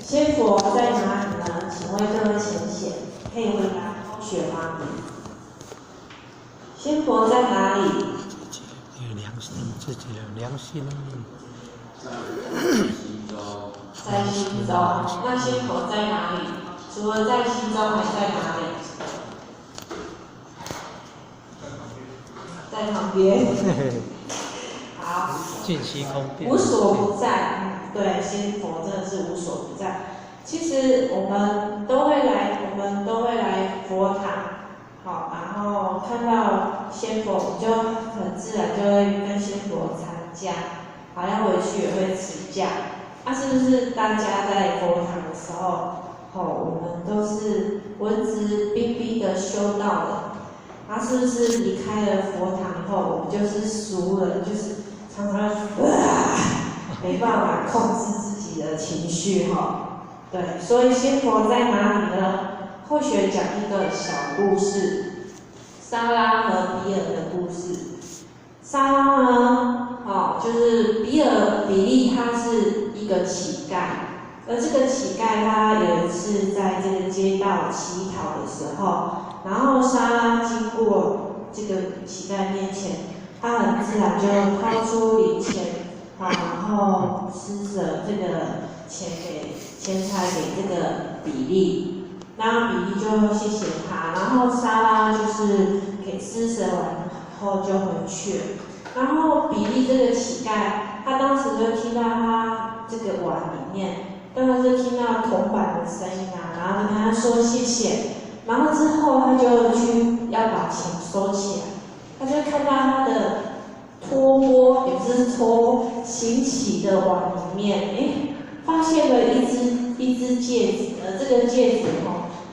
仙佛在哪里呢？请问各位浅显，可以回答同学吗？仙佛在哪里？自己的良心。在心中。那仙佛在哪里？除了在心中，还在哪里？在旁边。好。尽虚空遍。无所不在。对，仙佛真的是无所不在。其实我们都会来佛堂，好，然后看到仙佛，我们就很自然就会跟仙佛参加，好，要回去也会持驾。是不是大家在佛堂的时候，我们都是文质彬彬的修道人？是不是离开了佛堂以后，我们就是俗人，就是常常没办法控制自己的情绪对，所以仙佛在哪里呢？后学讲一个小故事，莎拉和比尔的故事。莎拉呢，就是比利，他是一个乞丐，而这个乞丐他有一次在这个街道乞讨的时候，然后莎拉经过这个乞丐面前，他很自然就掏出零钱，然后施舍这个钱财给这个比利，那比利就谢谢他，然后莎拉就是给施舍完后就回去了。然后比利这个乞丐，他当时就听到他这个碗里面，当然是听到铜板的声音然后就跟他说谢谢，然后之后他就去要把钱收起来，他就看到他的托钵，也不是托钵，行乞的碗里面，发现了一只戒指，这个戒指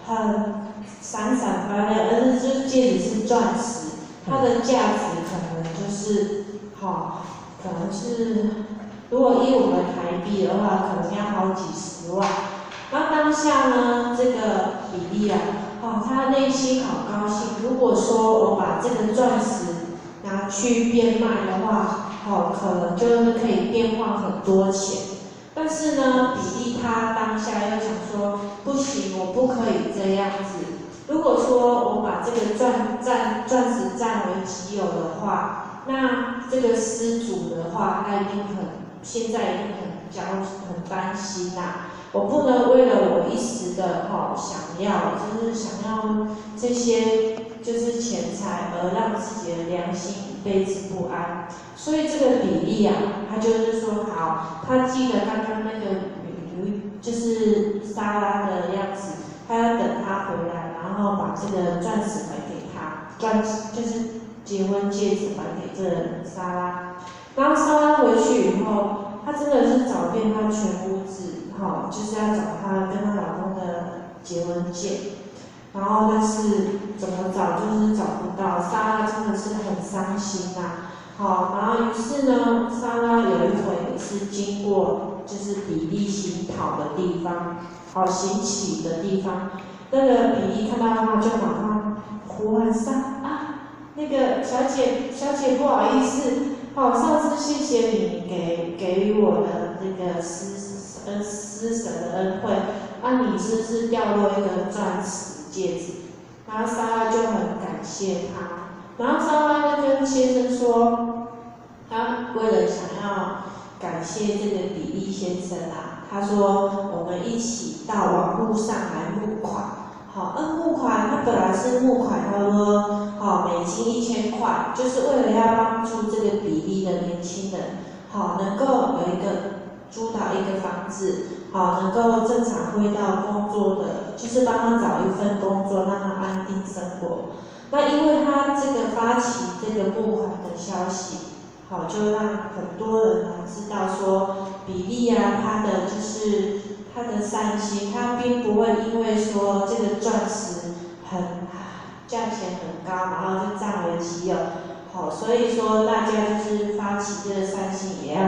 很闪闪发亮，而且这戒指是钻石，它的价值可能就是可能是如果以我们台币的话，可能要好几十万。那当下呢，这个比利他内心好高兴。如果说我把这个钻石拿去变卖的话，可能就是可以变换很多钱。但是呢，比利他当下又想说，不行，我不可以这样子。如果说我把这个钻石占为己有的话，那这个施主的话，他现在一定很担心我不能为了我一时的想要这些就是钱财而让自己的良心一辈子不安。所以这个比利他就是说好，他记得刚刚那个就是莎拉的样子，他要等他回来，然后把这个钻石还给他，就是结婚戒指还给这个莎拉。然后莎拉回去以后，她真的是找遍她全屋子，就是要找她跟她老公的结婚戒。然后但是怎么找就是找不到，莎拉真的是很伤心然后于是呢，莎拉有一回是经过就是比利行讨的地方，行乞的地方，那个比利看到他就马上呼喊上那个小姐不好意思，上次谢谢你给予我的那个施舍的恩惠，你是不是掉落一个钻石戒指？然后莎拉就很感谢他，然后莎拉就跟先生说，他为了想要感谢这个比利先生他说我们一起到网路上来募款。募款它本来是募款，他说美金1000块，就是为了要帮助这个比利的年轻人，能够有一个租到一个房子，能够正常回到工作的，就是帮他找一份工作，让他安定生活。那因为他这个发起这个募款的消息，就让很多人知道说比利他的善心，他并不会因为说这个钻石价钱很高，然后就占为己有。所以说大家就是发起这个善心，也要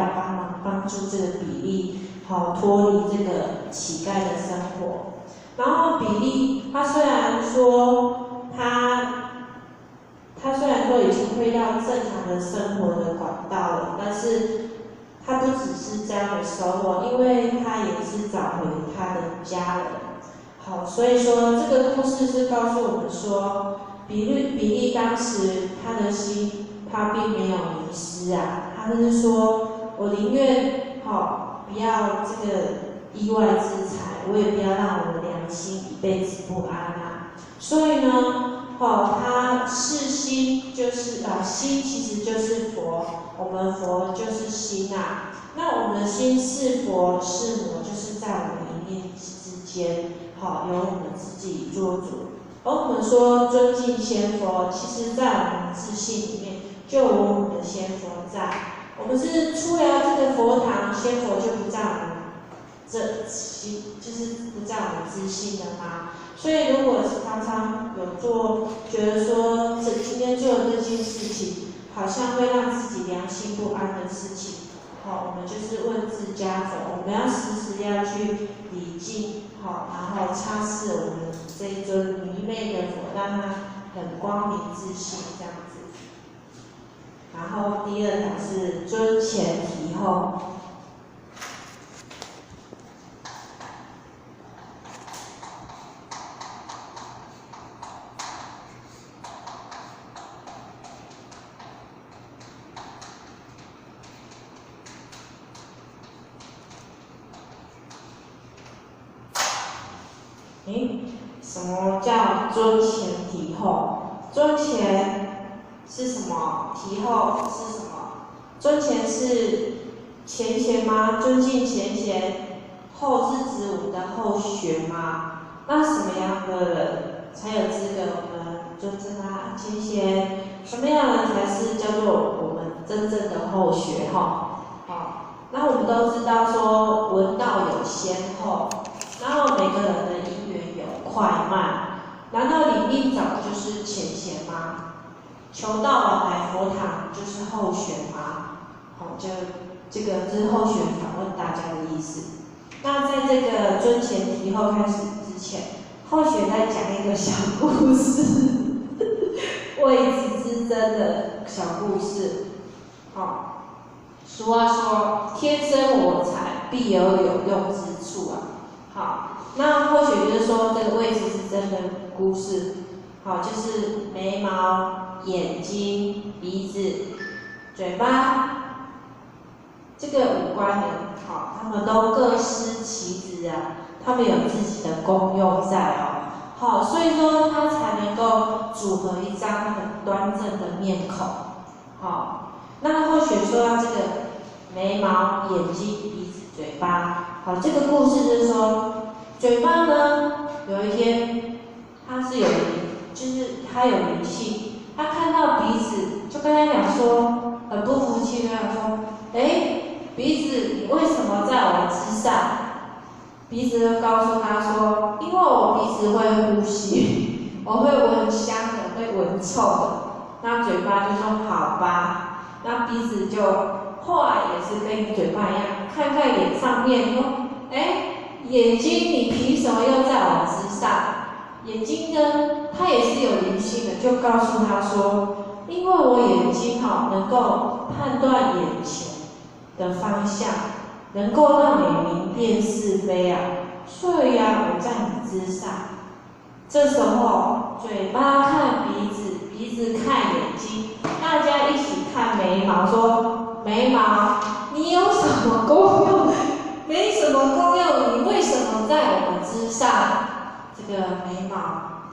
帮助这个比利，脱离这个乞丐的生活。然后比利他虽然说已经回到正常的生活的管道了，但是他不只是这样的收获，因为他也是找回他的家人。好，所以说这个故事是告诉我们说，比利当时他的心，他并没有迷失啊，他就是说我宁愿不要这个意外之财，我也不要让我的良心一辈子不安啊。所以呢，他是心就是心其实就是佛，我们佛就是心啊。那我们的心是佛是魔，就是在我们一念之间，由我们自己做主。而我们说尊敬先佛，其实在我们自信里面就有我们的先佛在。我们是出了这个佛堂，先佛就不在我们就是不在我们自信的嘛。所以如果常常有觉得说今天做的这件事情，好像会让自己良心不安的事情，我们就是问自家佛，我们要时时要去礼敬，然后擦拭我们这一尊迷昧的佛，让它很光明自信这样子。然后第二条是尊前提后。什么叫尊前提后？尊前是什么？提后是什么？尊前是前贤吗？尊敬前贤，后是指我们的后学吗？那什么样的人才有资格我们尊称他前贤？什么样的人才是叫做我们真正的后学？那我们都知道说闻道有先后，然后每个人的因缘有快慢。难道你一早就是前贤吗？求道往来佛堂就是后学吗？这个是后学反问大家的意思。那在这个尊前提后开始之前，后学再讲一个小故事，位置之争的小故事。俗话说，天生我材必有有用之处啊。那或许就是说这个位置之争的故事，就是眉毛、眼睛、鼻子、嘴巴这个五官的，他们都各司其职啊，他们有自己的功用在所以说他才能够组合一张很端正的面孔。那或许说到这个眉毛、眼睛、鼻子、嘴巴，这个故事就是说，嘴巴呢，有一天他是就是他有灵性，他看到鼻子就跟他讲说，很不服气，跟他说，鼻子你为什么在我之上？鼻子就告诉他说，因为我鼻子会呼吸，我会闻香的，会闻臭的。那嘴巴就说好吧。那鼻子就后来也是跟嘴巴一样，看看眼上面说，眼睛你凭什么又在我之上？眼睛呢，它也是有灵性的，就告诉他说，因为我眼睛能够判断眼前的方向，能够让你明辨是非啊，所以我在你之上。这时候嘴巴看鼻子，鼻子看眼睛，大家一起看眉毛，说眉毛你有什么功用？没什么功用，你为什么在我们之上？这个眉毛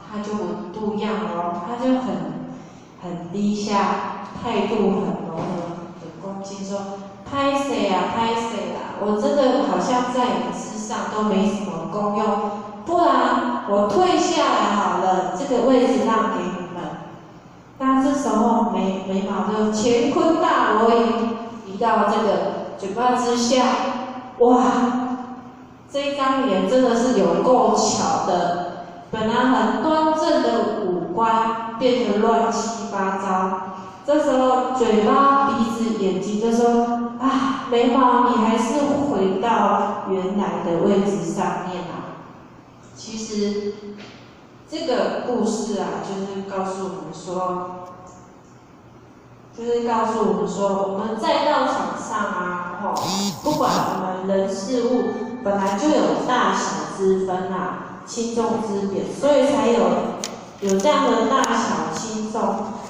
它就不一样它就很低下，态度很柔和，很恭敬，说拍谁啊拍谁啊，我真的好像在你之上都没什么功用，不然我退下来好了，这个位置让给你们。那这时候眉毛就乾坤大挪移到这个嘴巴之下，哇，这张脸真的是有够巧的，本来很端正的五官变得乱七八糟。这时候嘴巴、鼻子、眼睛就说眉毛你还是回到原来的位置上面其实这个故事就是告诉我们说，我们在道场上管我们人事物本来就有大小之分啊，轻重之别，所以才有这样的大小轻重，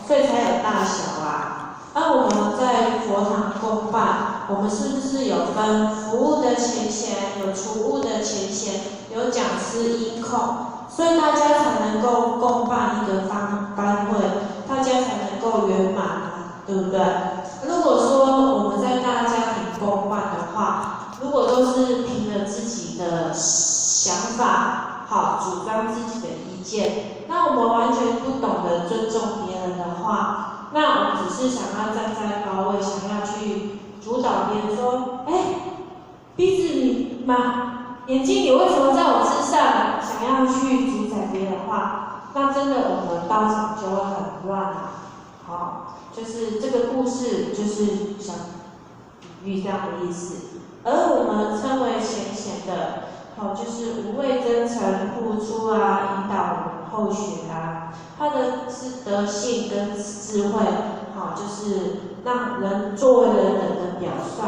所以才有大小啊。而我们在佛堂供拜，我们是不是有分服务的前贤，有除物的前贤，有讲师音控，所以大家才能够共办一个班会，大家才能够圆满啊，对不对？如果说我们在大家庭共办的话，如果都是凭着自己的想法，好主张自己的意见，那我们完全不懂得尊重别人的话，那我们只是想要站在高位，想要去主导别人说，鼻子你眼睛你为什么在我之上？想要去主宰别人的话，那真的我们道场就会很乱啊。好，就是这个故事就是想比喻这样的意思。而我们称为前贤的，好，就是无畏真诚付出啊，引导我们后学啊，他的是德性跟智慧，好，就是让人作为人的表率。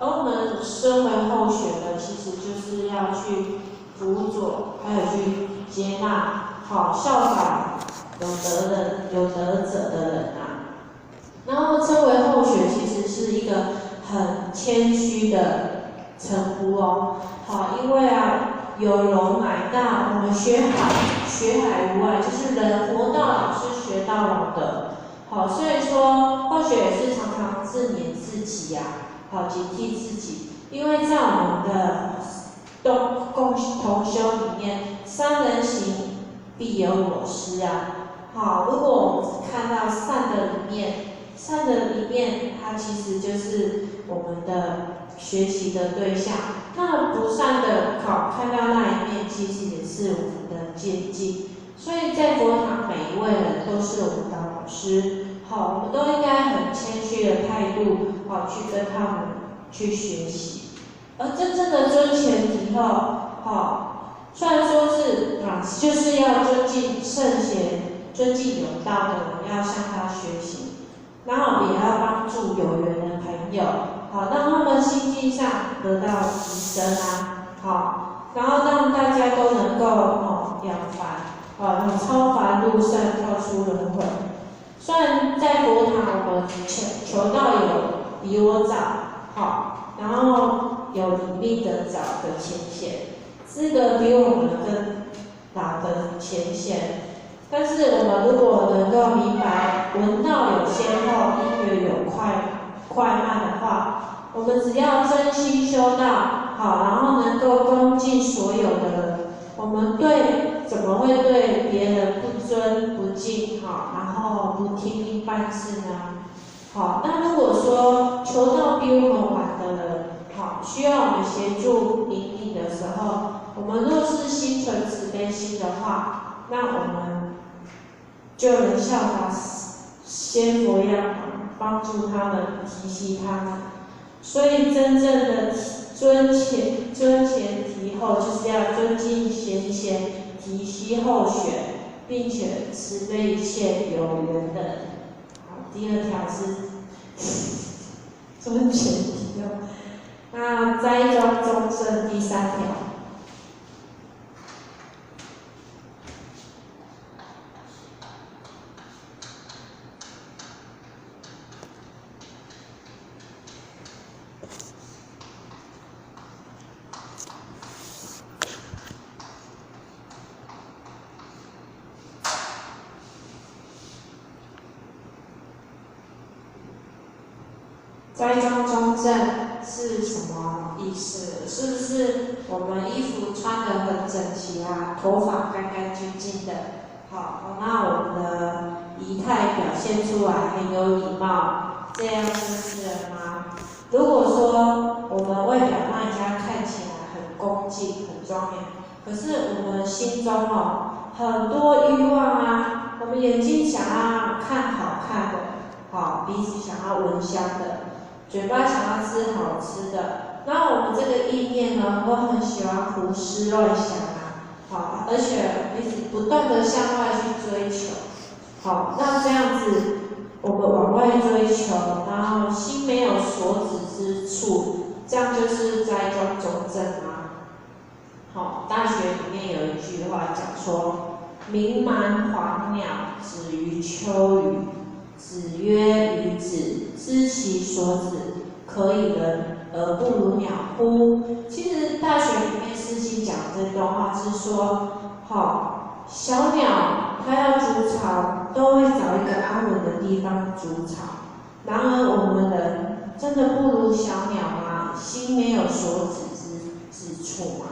而我们身为后学的，其实就是要去辅佐，还有去接纳，好，效法有德者的人啊。然后称为后学，其实是一个很谦虚的称呼哦。好，因为有容乃大，我们学海无碍，就是人活到老是学到老的。好，所以说后学也是常常自勉自己好，警惕自己，因为在我们的同修里面，三人行必有我师啊。好，如果我们只看到善的里面，它其实就是我们的学习的对象。那不善的，看到那一面，其实也是我们的借鉴。所以在佛堂，每一位人都是我们的老师。好，我们都应该很谦虚的态度，好，去跟他们去学习。而真正的尊前提好，虽然说是就是要尊敬圣贤，尊敬有道的人，要向他学习。然后也要帮助有缘的朋友，好，让他们心境上得到提升好，然后让大家都能够了凡，超凡入圣，跳出轮回。虽然在佛堂我们求道有比我早，好，然后有比命的早的前贤，资格比我们更老的前贤。但是我们如果能够明白闻道有先后，因缘有快慢的话，我们只要真心修道，好，然后能够恭敬所有的人，我们怎么会对别人不尊不敬，好，然后不听命办事呢？好，那如果说求道比我们晚的人，好，需要我们协助引领的时候，我们若是心存慈悲心的话，那我们就能效法仙佛一样，帮助他们，提携他们。所以真正的尊前提后，就是要尊敬贤贤，提携后学，并且慈悲一切有缘的人。好，第二条是尊前提后。那斋庄中正第三条。斋庄中正是什么意思？是不是我们衣服穿得很整齐头发干干净净的？好，那我们的仪态表现出来很有礼貌，这样就是了吗？如果说我们外表让人家看起来很恭敬、很庄严，可是我们心中很多欲望我们眼睛想要看好看的，好，鼻子想要闻香的。嘴巴想要吃好吃的，那我们这个意念呢，都很喜欢胡思乱想好，而且一直不断的向外去追求，好，那这样子我们往外追求，然后心没有所指之处，这样就是栽庄中正吗？好，大学里面有一句话讲说：名蛮黄鸟，止于秋雨。子曰：与子知其所止，可以人而不如鸟乎？其实大学里面师兄讲这段话是说，小鸟它要筑巢，都会找一个安稳的地方筑巢。然而我们人真的不如小鸟吗？心没有所指之处吗？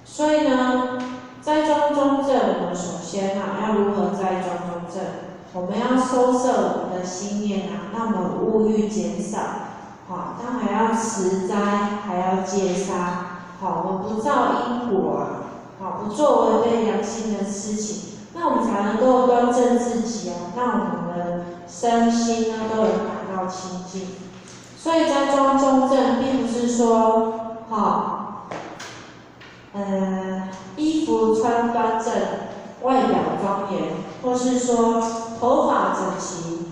所以呢，栽庄中正，我们首先要如何栽庄中正？我们要收摄我们的心念让我们物欲减少。当然要持斋，还要戒杀。我们不造因果不做违背良心的事情，那我们才能够端正自己让我们的身心都有达到清净。所以栽庄中正，并不是说衣服穿端正，外表庄严，或是说头发整齐，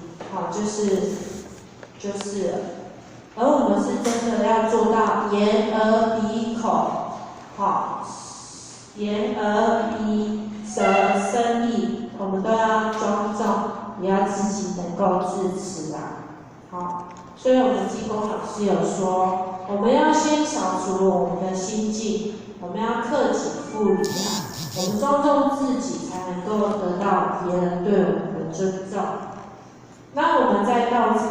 就是了。而我们是真的要做到眼耳鼻口，眼耳鼻舌身意，我们都要庄重，也要自己能够自持所以我们济公老师有说，我们要先扫除我们的心境，我们要克己复礼我们庄重自己，才能够得到别人对我们的尊重。那我们在道场，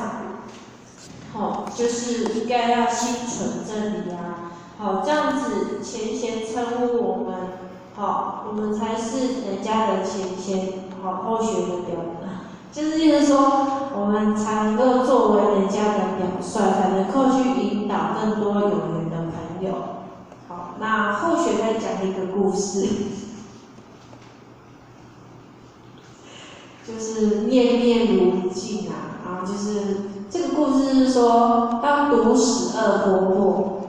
就是应该要心存真理这样子前称呼我们，我们才是人家的前，后学的表，就是意思说，我们才能够作为人家的表率，才能够去引导更多有缘的朋友。那后学再讲一个故事，就是念念如镜就是这个故事是说，当毒死二婆婆，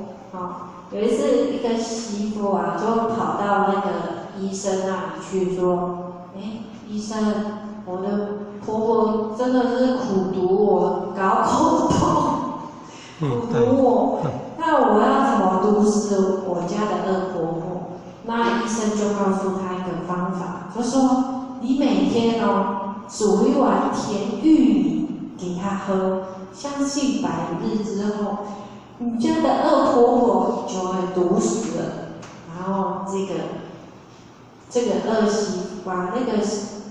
有一次一个媳妇就跑到那个医生那里去说，医生，我的婆婆真的是苦毒我，搞口痛，苦毒我，那我要怎么毒死我家的二婆婆？那医生就告诉他一个方法，就说你每天煮一碗甜玉米给她喝，相信100日之后，你家的二婆婆就会毒死了。然后这个二媳妇那个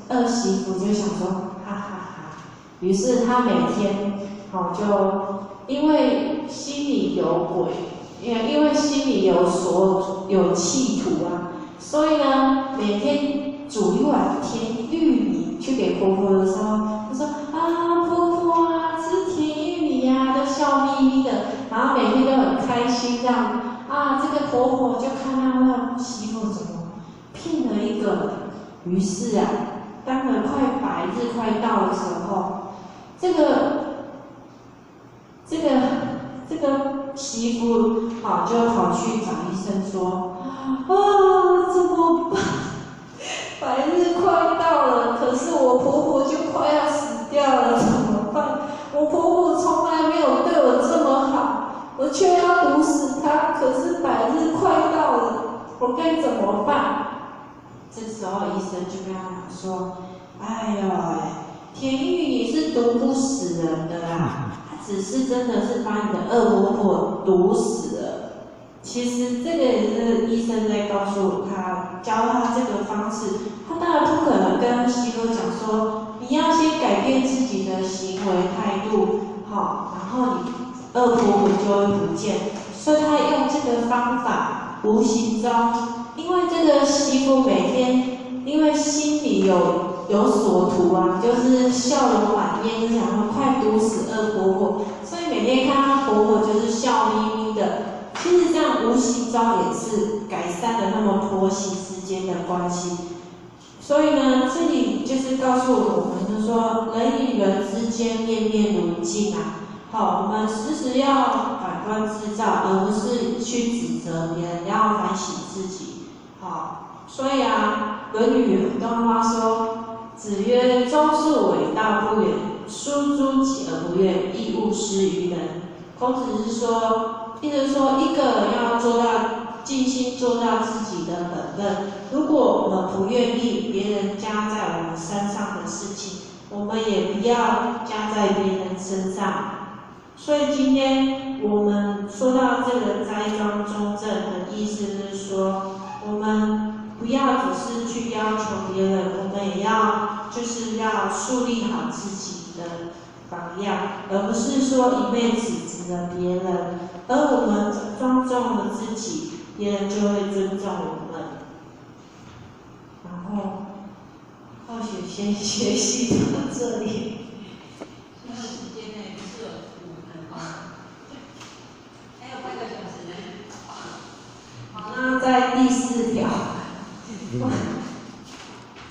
二媳妇就想说，哈哈哈。于是她每天就因为心里有鬼，因为心里有企图所以呢，每天煮一碗甜玉米去给婆婆的时候，她说婆婆吃甜玉米都笑眯眯的，然后每天都很开心这样这个婆婆就看到那媳妇怎么骗了一个人。于是当了100日快到的时候，这个媳妇就跑去找医生说，怎么办？100日快到了，可是我婆婆就快要死掉了，怎么办？我婆婆从来没有对我这么好，我却要毒死她，可是100日快到了，我该怎么办？这时候医生就跟他讲说，甜玉米是毒不死人的它只是真的是把你的二婆婆毒死了。其实这个也是医生在告诉他，教他这个方式。他当然不可能跟媳妇讲说，你要先改变自己的行为态度，然后你二婆婆就会不见。所以他用这个方法，无形中，因为这个媳妇每天因为心里有所图就是笑容满面，就想说快毒死二婆婆，所以每天看到婆婆就是笑眯眯的。其实这样无形中也是改善了他们婆媳之间的关系。所以呢，这里就是告诉我们，就是说人与人之间面面如镜我们时时要反观自照，而不是去指责别人，要反省自己。所以《论语》有段话说：“子曰：‘忠恕伪道不远，书诸己而不怨，亦勿施于人。孔子是说，意思说一个人要做到尽心做到自己的本分。如果我们不愿意别人加在我们身上的事情，我们也不要加在别人身上。所以今天我们说到这个斋庄中正的意思是说，我们不要只是去要求别人，我们也要就是要树立好自己的榜样，而不是说一昧指责别人，而我们庄重了自己，别人就会尊重我们。然后，或许先学习到这里。那个时间内不是有5分吗？还有半个小时呢。好，那在第4条，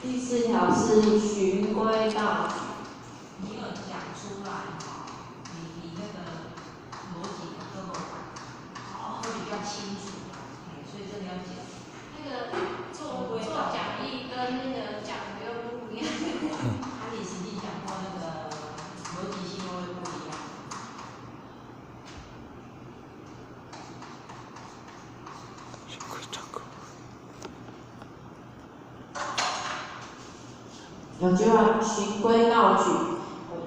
第4条是循规蹈矩。你有讲出来哈，你那个逻辑跟我好会比较清楚，所以这里要讲。那个做讲义跟那个讲的又不一样。你实际讲过那个逻辑性会不一样。有句话循规蹈矩，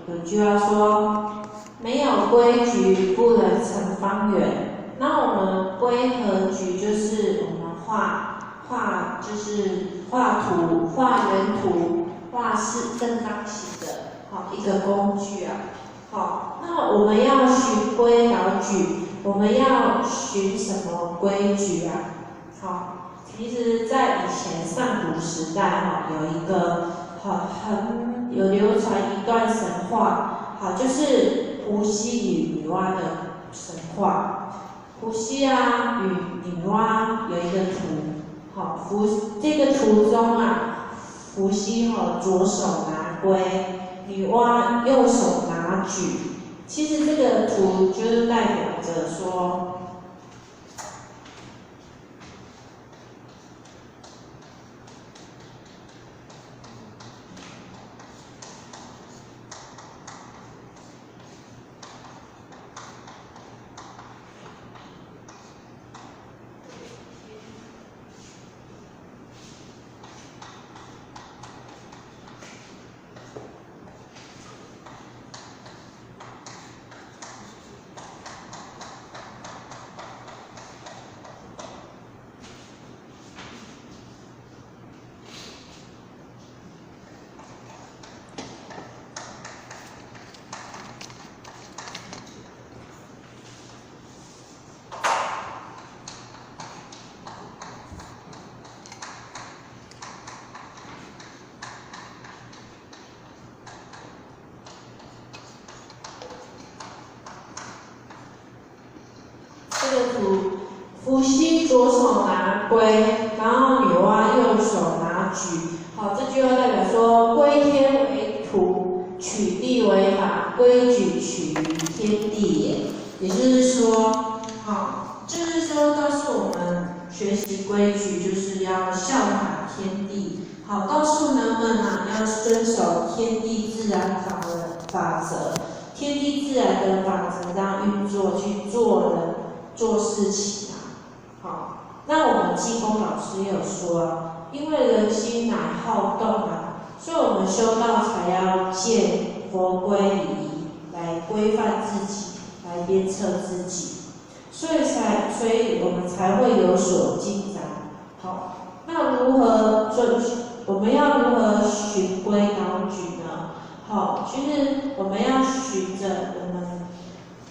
有句话说，没有规矩不能成方圆。那我们规和矩就是我们画就是画图、画原图、画是正方形的，好一个工具啊。好，那我们要循规蹈矩，我们要循什么规矩啊？好，其实在以前上古时代哈，有一个很有流传一段神话，好，就是伏羲与女娲的神话。伏羲啊与女娲有一个图，好，这个图中啊，伏羲左手拿圭，女娲右手拿矩。其实这个图就是代表着说，这个图，伏羲左手拿圭，然后女娲右手拿矩。好，这句话代表说，归天为土，取地为法，规矩取于天地也。也就是说，好，就是说告诉我们学习规矩就是要效法天地。好，告诉人们啊，要遵守天地自然法则，天地自然的法则这样运作去做事情啊。好，那我们济公老师也有说，因为人心乃好动啊，所以我们修道才要借佛规礼仪来规范自己，来鞭策自己，所以我们才会有所进展。好，那我们要如何循规蹈矩呢？好，就是我们要循着我们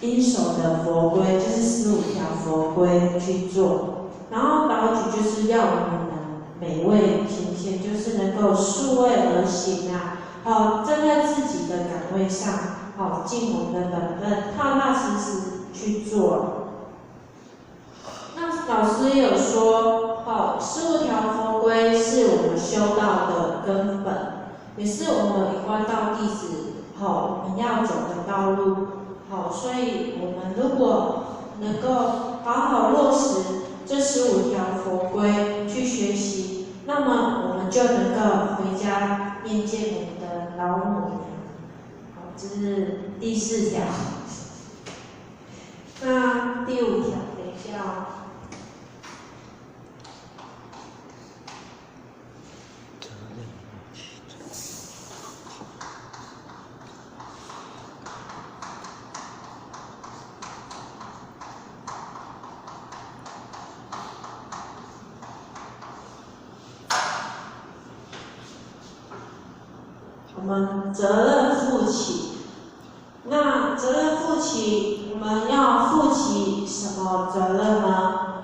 应守的佛规，就是15条佛规去做。然后蹈矩就是要我们能美味品鉴，就是能够数位而行啊。好，站在自己的岗位上，好，尽我们的本分，踏踏实实去做。那老师也有说，好，15条佛规是我们修道的根本，也是我们一贯道弟子好我们要走的道路。好，所以我们如果能够好好落实这15条佛规去学习，那么我们就能够回家面见我们的老母娘。好，这是第4条。那第5条，等一下哦。我们责任负起，那责任负起，我们要负起什么责任呢？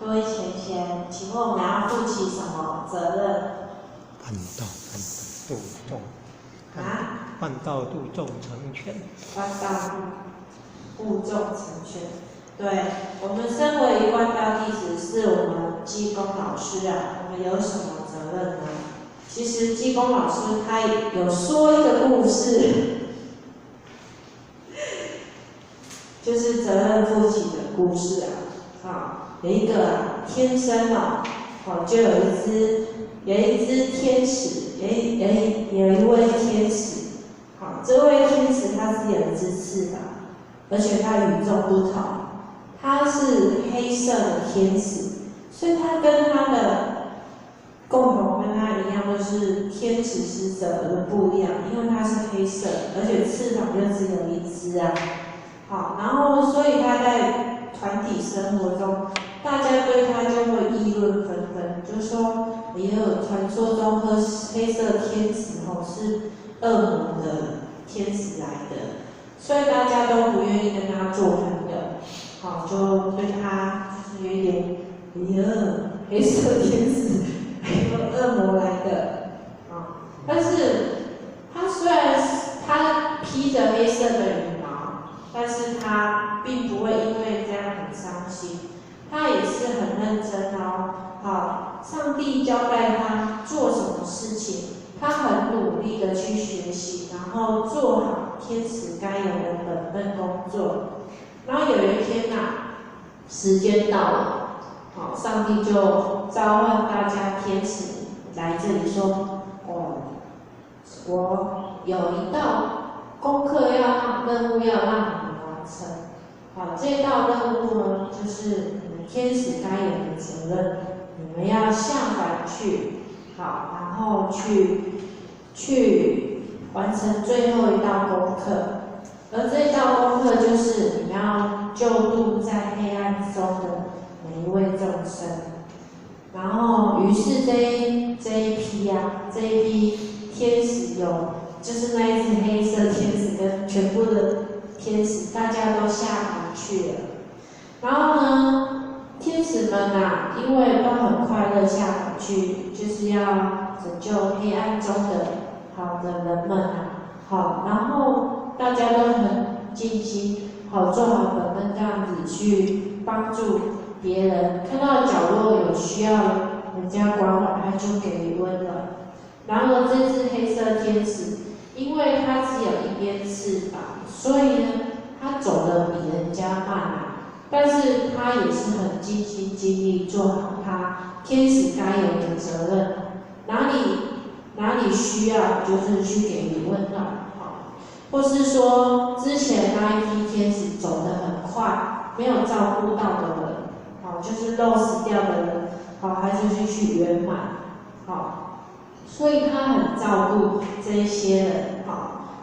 各位贤贤，请问我们要负起什么责任？办道度众成全。办道度众成全。对，我们身为关道弟子，是我们济公老师啊，我们有什么责任呢？其实济公老师他有说一个故事，就是责任负起的故事啊。有一个天生就有一只天使，有一位天使，这位天使他是有一只翅膀，而且他与众不同，他是黑色的天使，所以他跟他的共同跟他一样，都是天使使者的不一样，因为他是黑色，而且翅膀就只有一只啊。然后所以他在团体生活中，大家对他就会议论纷纷，就说也有传说中黑色天使是恶魔的天使来的，所以大家都不愿意跟他做朋友，就对他就是有点黑色天使。恶魔来的但是他虽然他披着黑色的羽毛，但是他并不会因为这样很伤心，他也是很认真上帝交代他做什么事情，他很努力的去学习，然后做好天使该有的本分工作。然后有一天时间到了。上帝就召唤大家天使来这里说：“我有一道功课任务要让你们完成。这道任务呢，就是你们天使该有的责任，你们要下凡去，然后去完成最后一道功课。而这道功课就是你要救度在黑暗中的每一位众生。然后，于是这一批天使就是那一只黑色天使跟全部的天使，大家都下凡去了。然后呢，天使们因为都很快乐下凡去，就是要拯救黑暗中的人们然后大家都很尽心，做好本分，这样子去帮助别人，看到角落有需要人家关怀，他就给予温暖。然而这只黑色天使，因为它只有一边翅膀，所以呢，它走得比人家慢但是它也是很尽心尽力做好它天使该有的责任。哪里需要，就是去给予温暖。或是说之前那一批天使走得很快，没有照顾到的人，就是漏死掉的人，他就是去圆满，所以他很照顾这些人，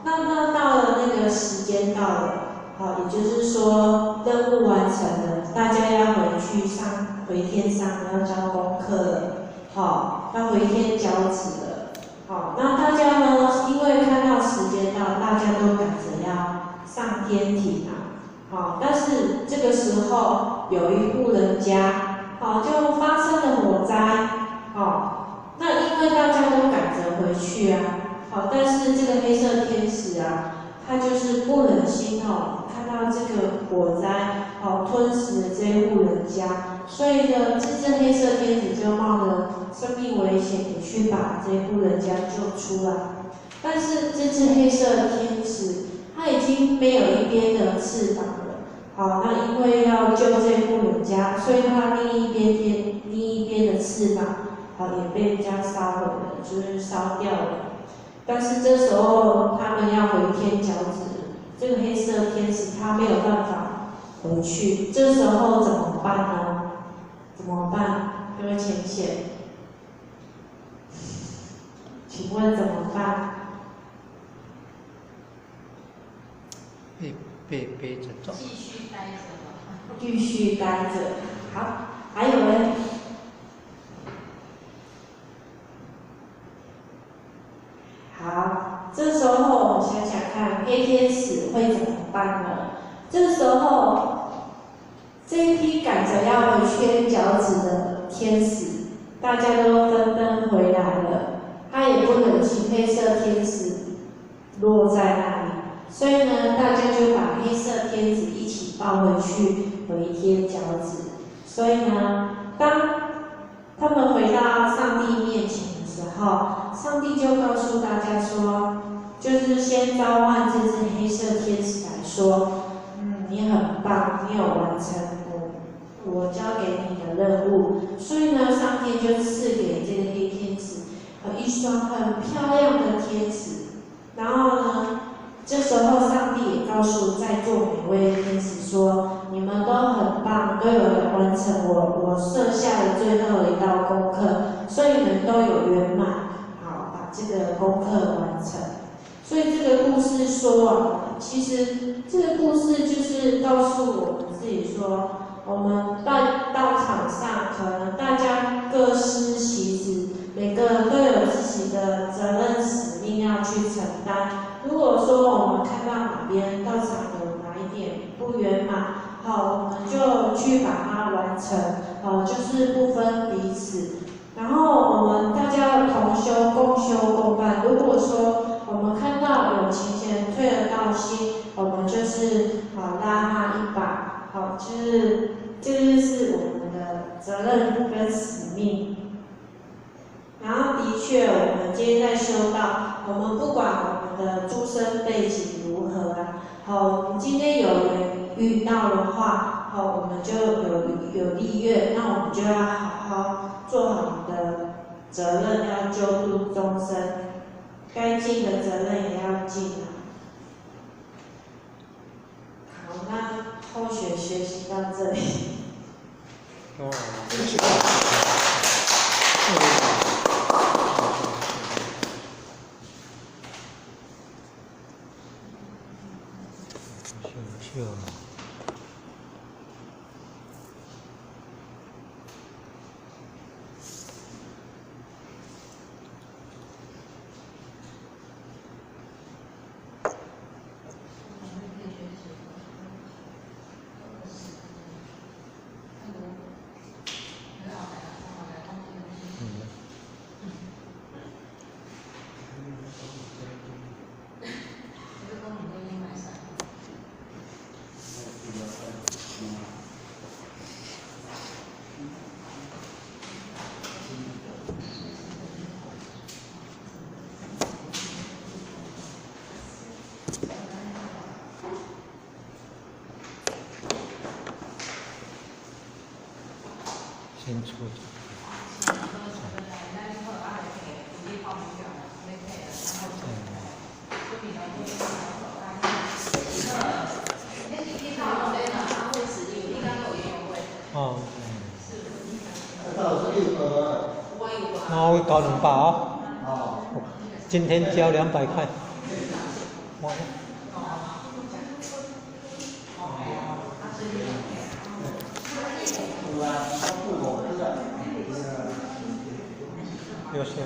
那到了那个时间到了，也就是说任务完成了，大家要回天上要交功课了，要回天交旨了。那大家呢？因为看到时间到，大家都赶着要上天庭但是这个时候有一户人家，就发生了火灾，那因为大家都赶着回去但是这个黑色天使他就是不忍心看到这个火灾吞噬了这一户人家，所以呢，这只黑色天使就冒着生命危险也去把这一户人家救出来。但是这只黑色天使它已经没有一边的翅膀了，那因为要救这一户人家，所以它另一边的翅膀也被人家烧毁了，就是烧掉了。但是这时候他们要回天脚趾，这个黑色天使他没有办法回去，这时候怎么办呢？怎么办？各位浅显，请问怎么办？背着走。继续待着吧。继续待着。好，还有呢？好，这时候想想看，黑天使会怎么办呢？这时候，这一批赶着要回天脚趾的天使，大家都纷纷回来了，他也不忍心黑色天使落在那里，所以呢，大家就把黑色天使一起抱回去回天脚趾。所以呢，当他们回到上帝面前的时候，上帝就告诉大家说，就是先召唤这只黑色天使来说，你很棒，你有完成我交给你的任务。所以呢，上帝就赐给这个黑天使一双很漂亮的天使。然后呢，这时候上帝也告诉在座每位天使说，你们都很棒，都有完成我设下的最后一道功课，所以你们都有圆满，好把这个功课完成。所以这个故事说其实这个故事就是告诉我们自己说，我们到场上可能大家各司其职，每个人都有自己的责任使命要去承担。如果说我们看到哪边到场有哪一点不圆满，好，我们就去把它完成，好，就是不分彼此。然后我们大家同修、共修、共办。如果说我们看到有勤贤退了道心，我们就是拉他一把，好，这就是我们的责任跟使命。然后的确，我们今天在修道，我们不管我们的出身背景如何好，我们今天有人遇到的话，好，我们就有利愿，那我们就要好好做好你的责任，要救度众生，该尽的责任也要尽好，那后学习到这里。秀。先出去。哦。那我搞2把哦。今天交200块。哇。有些。